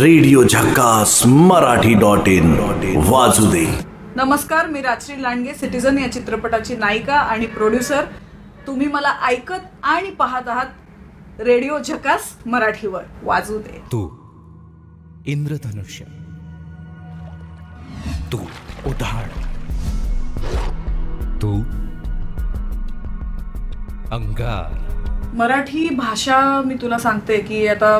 Radio झक्कास मराठी.in वाजू दे. नमस्कार, मी राजश्री लांडगे, सिटीझन या चित्रपटाची नायिका आणि प्रोड्युसर. तुम्ही मला ऐकत आणि पाहत आहात रेडिओ झक्कास मराठीवर. वाजू दे. तू इंद्रधनुष्य, तू उधाण, तू अंगार. मराठी भाषा मी तुला सांगते की आता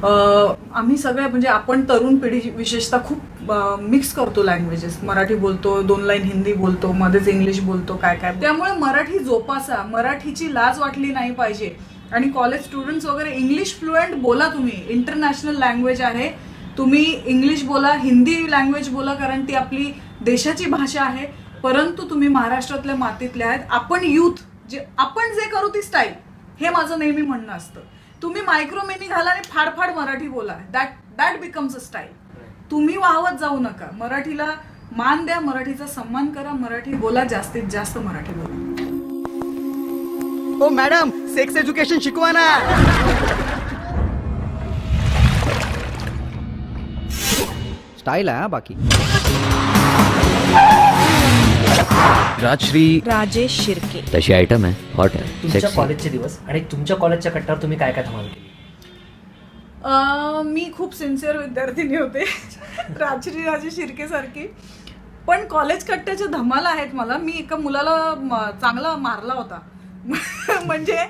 आम्ही सगळे म्हणजे आपण तरुण पिढी विशेषतः खूप मिक्स करतो लँग्वेजेस. मराठी बोलतो, 2 लाईन हिंदी बोलतो, मध्येच इंग्लिश बोलतो, काय काय. त्यामुळे मराठी जोपासा, मराठीची लाज वाटली नाही पाहिजे. आणि कॉलेज स्टुडंट्स वगैरे इंग्लिश फ्लुएंट बोला. तुम्ही इंटरनॅशनल लँग्वेज आहे, तुम्ही इंग्लिश बोला, हिंदी लँग्वेज बोला, कारण ती आपली देशाची भाषा आहे. परंतु तुम्ही महाराष्ट्रातल्या मातीतले आहेत. आपण यूथ आपण जे करू ती स्टाईल, हे माझं नेहमी म्हणणं असतं. तुम्ही मायक्रोमेनी घाला आणि फाडफाड मराठी बोला, दॅट बिकम्स अ स्टाईल. तुम्ही वाहवत जाऊ नका. मराठीला मान द्या, मराठीचा सन्मान करा, मराठी बोला, जास्तीत जास्त मराठी बोला. ओ मॅडम, सेक्स एज्युकेशन शिकवा ना. स्टाईल आहे बाकी. राजश्री राजेश शिर्के तशी आयटम आहे, हॉट आहे. तुमच्या कॉलेजचे दिवस आणि तुमच्या कॉलेजच्या कट्ट्यावर तुम्ही काय काय धमाल केली? मी खूप सिन्सिअर विद्यार्थिनी होते, राजेश शिर्के सारखी. पण कॉलेज कट्ट्याच्या धमाल आहेत मला. मी एका मुलाला चांगला मारला होता. म्हणजे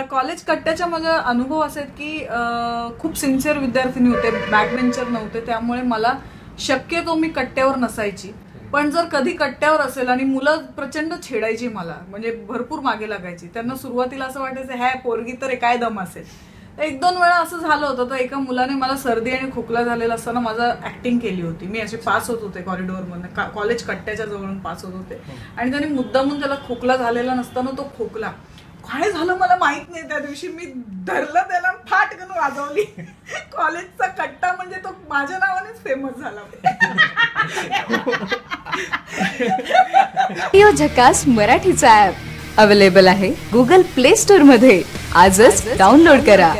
कॉलेज कट्ट्याच्या माझे अनुभव असे आहेत की खूप सिन्सिअर विद्यार्थिनी होते, बॅकबेंचर नव्हते. त्यामुळे मला शक्यतो मी कट्ट्यावर नसायची. पण जर कधी कट्ट्यावर असेल आणि मुलं प्रचंड छेडायची मला, म्हणजे भरपूर मागे लागायची. त्यांना सुरुवातीला असं वाटायचं ह्या पोरगी तर काय दम असेल. 1-2 वेळा असं झालं होतं. तर एका मुलाने मला सर्दी आणि खोकला झालेला असताना माझा ऍक्टिंग केली होती. मी असे पास होत होते कॉरिडॉरमधून, कॉलेज कट्ट्याच्या जवळून पास होत होते. आणि त्याने मुद्दामून त्याला खोकला झालेला नसताना तो खोकला. काय झालं मला माहित नाही. त्या दिवशी मी धरलं त्याला, फाटकन वाजवली. कॉलेजचा कट्टा म्हणजे तो माझ्या नावानेच फेमस झाला. रेडिओ झक्कास मराठीचा ऍप अवेलेबल आहे गुगल प्ले स्टोअर मध्ये. आजच डाउनलोड करा.